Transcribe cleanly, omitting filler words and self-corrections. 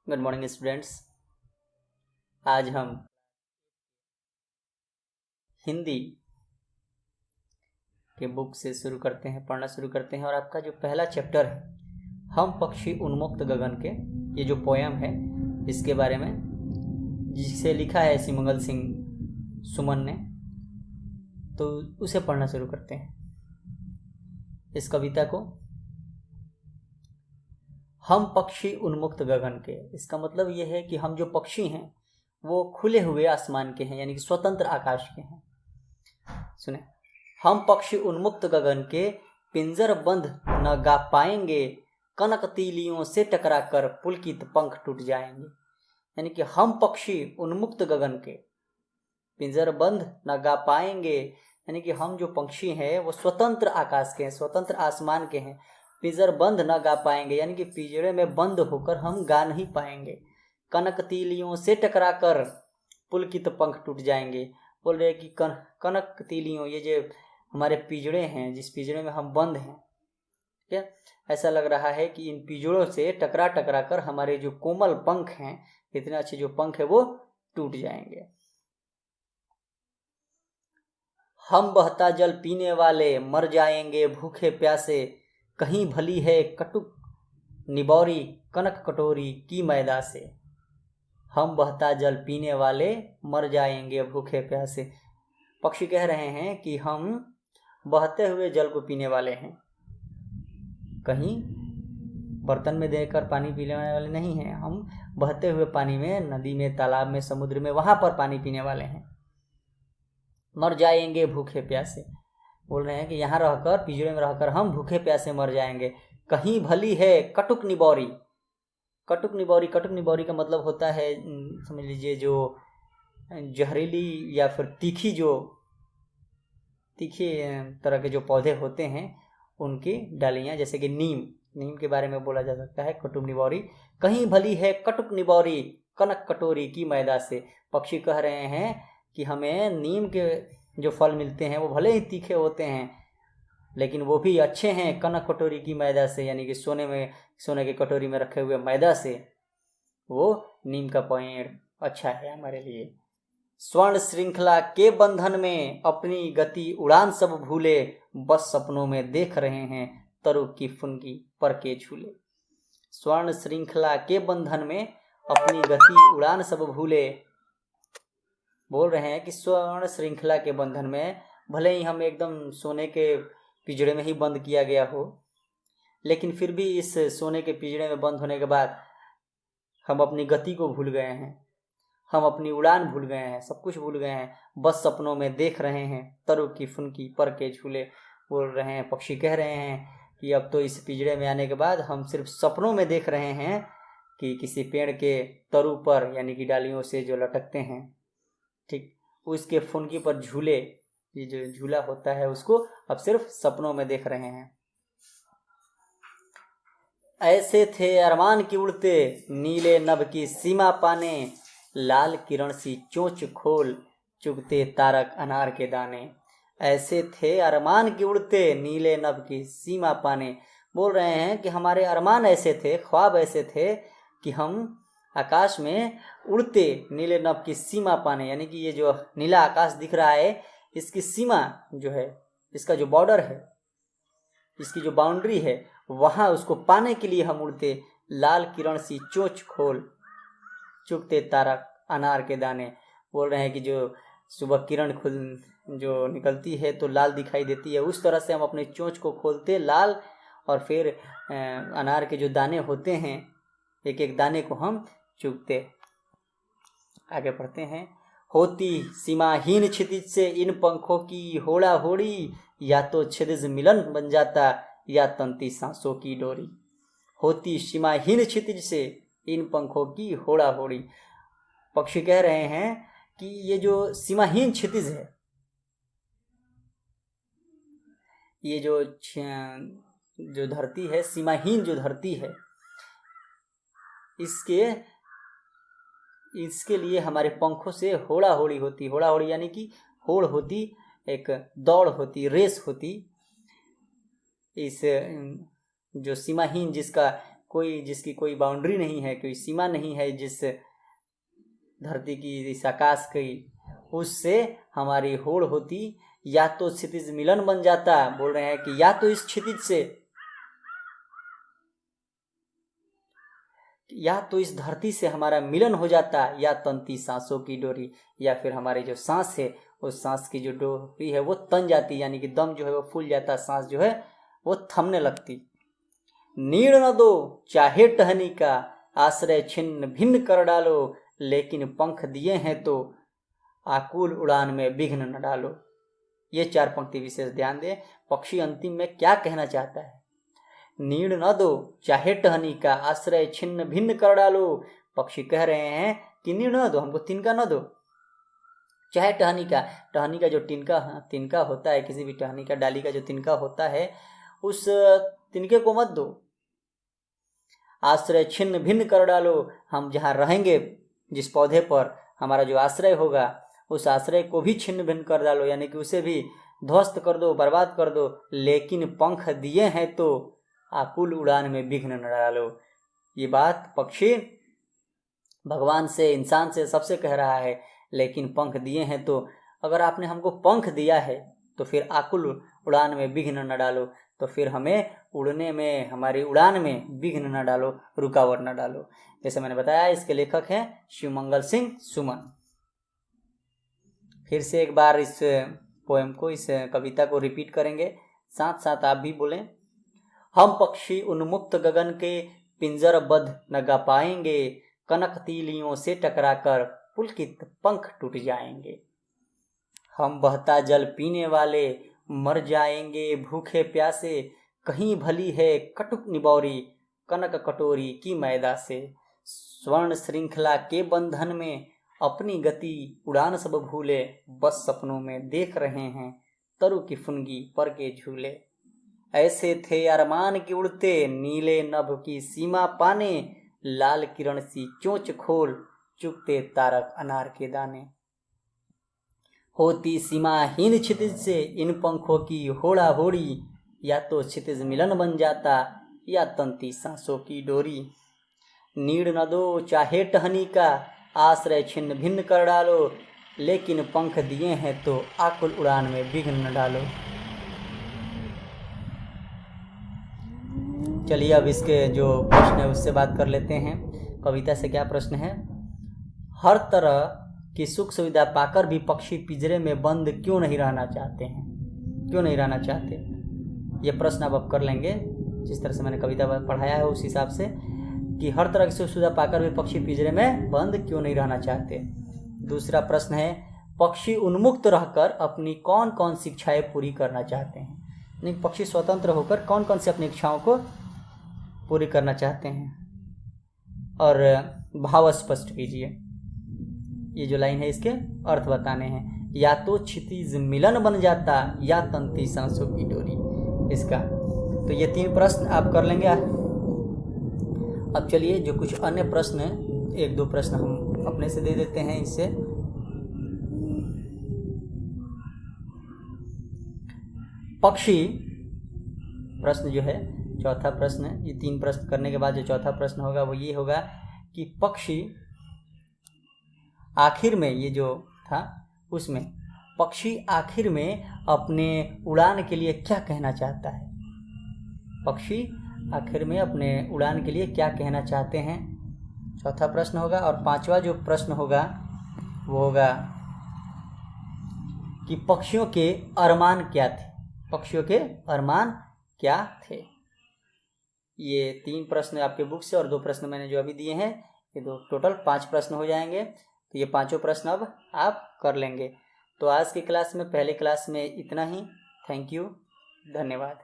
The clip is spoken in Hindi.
Good morning students. आज हम हिंदी के बुक से पढ़ना शुरू करते हैं और आपका जो पहला चैप्टर है हम पक्षी उन्मुक्त गगन के, ये जो पोयम है इसके बारे में, जिसे लिखा है सिमंगल सिंह सुमन ने, तो उसे पढ़ना शुरू करते हैं। इस कविता को हम पक्षी उन्मुक्त गगन के, इसका मतलब ये है कि हम जो पक्षी हैं वो खुले हुए आसमान के हैं, यानी कि स्वतंत्र आकाश के हैं। सुने, हम पक्षी उन्मुक्त गगन के, पिंजर बंद न गा पाएंगे, कनक तीलियों से टकराकर पुलकित पंख टूट जाएंगे। यानी कि हम पक्षी उन्मुक्त गगन के, पिंजर बंद न गा पाएंगे, यानी कि हम जो पक्षी हैं वो स्वतंत्र आकाश के हैं, स्वतंत्र आसमान के हैं। पिंजर बंद न गा पाएंगे, यानी कि पिंजरे में बंद होकर हम गा नहीं पाएंगे। कनक तीलियों से टकराकर पुलकित पंख टूट जाएंगे। बोल रहे कि कनक तीलियों, ये जो हमारे पिंजरे हैं, जिस पिंजरे में हम बंद हैं, ठीक है, ऐसा लग रहा है कि इन पिंजरों से टकरा टकरा कर हमारे जो कोमल पंख हैं, इतने अच्छे जो पंख है, वो टूट जाएंगे। हम बहता जल पीने वाले मर जाएंगे भूखे प्यासे, कहीं भली है कटुक निबौरी कनक कटोरी की मैदा से। हम बहता जल पीने वाले मर जाएंगे भूखे प्यासे। पक्षी कह रहे हैं कि हम बहते हुए जल को पीने वाले हैं, कहीं बर्तन में देकर पानी पीने वाले नहीं हैं। हम बहते हुए पानी में, नदी में, तालाब में, समुद्र में, वहां पर पानी पीने वाले हैं। मर जाएंगे भूखे प्यासे, बोल रहे हैं कि यहाँ रहकर, पिंजरे में रहकर हम भूखे प्यासे मर जाएंगे। कहीं भली है कटुक निबौरी। कटुक निबौरी का मतलब होता है, समझ लीजिए, जो जहरीली या फिर तीखी तरह के जो पौधे होते हैं उनकी डालियाँ, जैसे कि नीम के बारे में बोला जा सकता है कटुक निबौरी। कहीं भली है कटुक निबौरी कनक कटोरी की मैदा से। पक्षी कह रहे हैं कि हमें नीम के जो फल मिलते हैं वो भले ही तीखे होते हैं, लेकिन वो भी अच्छे हैं कनक कटोरी की मैदा से, यानी कि सोने के कटोरी में रखे हुए मैदा से वो नीम का पेड़ अच्छा है हमारे लिए। स्वर्ण श्रृंखला के बंधन में अपनी गति उड़ान सब भूले, बस सपनों में देख रहे हैं तरु की फुनगी पर के झूले। स्वर्ण श्रृंखला के बंधन में अपनी गति उड़ान सब भूले, बोल रहे हैं कि स्वर्ण श्रृंखला के बंधन में, भले ही हम एकदम सोने के पिंजरे में ही बंद किया गया हो, लेकिन फिर भी इस सोने के पिंजरे में बंद होने के बाद हम अपनी गति को भूल गए हैं, हम अपनी उड़ान भूल गए हैं, सब कुछ भूल गए हैं। बस सपनों में देख रहे हैं तरु की फुनकी पर के झूले। बोल रहे हैं, पक्षी कह रहे हैं कि अब तो इस पिंजरे में आने के बाद हम सिर्फ सपनों में देख रहे हैं कि किसी पेड़ के तरु पर, यानी कि डालियों से जो लटकते हैं, ठीक, उसके फुनकी पर झूले, ये जो झूला होता है, उसको अब सिर्फ सपनों में देख रहे हैं। ऐसे थे अरमान की उड़ते नीले नभ की सीमा पाने, लाल किरण सी चोंच खोल चुगते तारक अनार के दाने। ऐसे थे अरमान की उड़ते नीले नभ की सीमा पाने। बोल रहे हैं कि हमारे अरमान ऐसे थे, ख्वाब ऐसे थे कि हम आकाश में उड़ते नीले नभ की सीमा पाने, यानी कि ये जो नीला आकाश दिख रहा है, इसकी सीमा जो है, इसका जो बॉर्डर है, इसकी जो बाउंड्री है, वहां उसको पाने के लिए हम उड़ते। लाल किरण सी चोंच खोल चुगते तारक अनार के दाने। बोल रहे हैं कि जो सुबह किरण जो निकलती है तो लाल दिखाई देती है, उस तरह से हम अपने चोंच को खोलते लाल, और फिर अनार के जो दाने होते हैं, एक एक दाने को हम चुगते। आगे पढ़ते हैं। होती सीमाहीन क्षितिज से इन पंखों की होड़ा होड़ी, या तो क्षितिज मिलन बन जाता या तंती सांसों की डोरी। होती सीमाहीन क्षितिज से इन पंखों की होड़ा होड़ी। पक्षी कह रहे हैं कि ये जो सीमाहीन क्षितिज है, ये जो धरती है, सीमाहीन जो धरती है, इसके लिए हमारे पंखों से होड़ा होड़ी होती। होड़ा होड़ी यानी कि होड़ होती, एक दौड़ होती, रेस होती। इस जो सीमाहीन, जिसका कोई जिसकी कोई बाउंड्री नहीं है, कोई सीमा नहीं है, जिस धरती की, इस आकाश की, उससे हमारी होड़ होती, या तो क्षितिज मिलन बन जाता। बोल रहे हैं कि या तो इस क्षितिज से, या तो इस धरती से हमारा मिलन हो जाता, या तंती सांसों की डोरी, या फिर हमारी जो सांस है उस सांस की जो डोरी है वो तन जाती, यानी कि दम जो है वो फूल जाता, सांस जो है वो थमने लगती। नीड़ न दो चाहे टहनी का, आश्रय छिन्न भिन्न कर डालो, लेकिन पंख दिए हैं तो आकुल उड़ान में विघ्न न डालो। ये 4 पंक्ति विशेष ध्यान दें। पक्षी अंतिम में क्या कहना चाहता है? नीड़ न दो चाहे टहनी का, आश्रय छिन्न भिन्न कर डालो। पक्षी कह रहे हैं कि नीड़ न दो, हमको तिनका न दो, चाहे टहनी का जो तिनका होता है, किसी भी टहनी का डाली का जो तिनका होता है, उस तिनके को मत दो। आश्रय छिन्न भिन्न कर डालो, हम जहाँ रहेंगे, जिस पौधे पर हमारा जो आश्रय होगा, उस आश्रय को भी छिन्न भिन्न कर डालो, यानी कि उसे भी ध्वस्त कर दो, बर्बाद कर दो। लेकिन पंख दिए हैं तो आकुल उड़ान में विघ्न न डालो। ये बात पक्षी भगवान से, इंसान से, सबसे कह रहा है। लेकिन पंख दिए हैं तो, अगर आपने हमको पंख दिया है तो फिर आकुल उड़ान में विघ्न न डालो, तो फिर हमें उड़ने में, हमारी उड़ान में विघ्न न डालो, रुकावट न डालो। जैसे मैंने बताया, इसके लेखक हैं शिवमंगल सिंह सुमन। फिर से एक बार इस पोएम को, इस कविता को रिपीट करेंगे, साथ साथ आप भी बोलें। हम पक्षी उन्मुक्त गगन के पिंजर बद्ध न गा पाएंगे, कनक तीलियों से टकराकर पुलकित पंख टूट जाएंगे। हम बहता जल पीने वाले मर जाएंगे भूखे प्यासे, कहीं भली है कटुक निबौरी कनक कटोरी की मैदा से। स्वर्ण श्रृंखला के बंधन में अपनी गति उड़ान सब भूले, बस सपनों में देख रहे हैं तरु की फुनगी पर के झूले। ऐसे थे अरमान के उड़ते नीले नभ की सीमा पाने, लाल किरण सी चोंच खोल चुगते तारक अनार के दाने। होती सीमाहीन क्षितिज से इन पंखों की होड़ा होड़ी, या तो क्षितिज मिलन बन जाता, या तंती सांसों की डोरी। नीड़ न दो चाहे टहनी का, आश्रय छिन्न भिन्न कर डालो, लेकिन पंख दिए हैं तो आकुल उड़ान में विघ्न न डालो। चलिए अब इसके जो प्रश्न है उससे बात कर लेते हैं। कविता से क्या प्रश्न है? हर तरह की सुख सुविधा पाकर भी पक्षी पिंजरे में बंद क्यों नहीं रहना चाहते हैं? क्यों नहीं रहना चाहते? ये प्रश्न अब कर लेंगे, जिस तरह से मैंने कविता पढ़ाया है उस हिसाब से, कि हर तरह की सुख सुविधा पाकर भी पक्षी पिंजरे में बंद क्यों नहीं रहना चाहते। दूसरा प्रश्न है, पक्षी उन्मुक्त रहकर अपनी कौन कौन सी इच्छाएं पूरी करना चाहते हैं? यानी पक्षी स्वतंत्र होकर कौन कौन सी अपनी इच्छाओं को पूरी करना चाहते हैं? और भाव स्पष्ट कीजिए। ये जो लाइन है इसके अर्थ बताने हैं। या तो क्षितिज मिलन बन जाता, या तंती सांसों की डोरी। इसका तो ये 3 प्रश्न आप कर लेंगे। अब चलिए जो कुछ अन्य प्रश्न हैं, 1-2 प्रश्न हम अपने से दे देते हैं इससे। पक्षी प्रश्न जो है, चौथा प्रश्न, ये 3 प्रश्न करने के बाद जो चौथा प्रश्न होगा वो ये होगा कि पक्षी आखिर में, ये जो था उसमें, पक्षी आखिर में अपने उड़ान के लिए क्या कहना चाहता है? पक्षी आखिर में अपने उड़ान के लिए क्या कहना चाहते हैं, चौथा प्रश्न होगा। और 5वां जो प्रश्न होगा वो होगा कि पक्षियों के अरमान क्या थे? पक्षियों के अरमान क्या थे? ये 3 प्रश्न आपके बुक से और 2 प्रश्न मैंने जो अभी दिए हैं, ये 2 टोटल 5 प्रश्न हो जाएंगे। तो ये 5 प्रश्न अब आप कर लेंगे। तो आज की क्लास में, पहले क्लास में इतना ही। थैंक यू, धन्यवाद।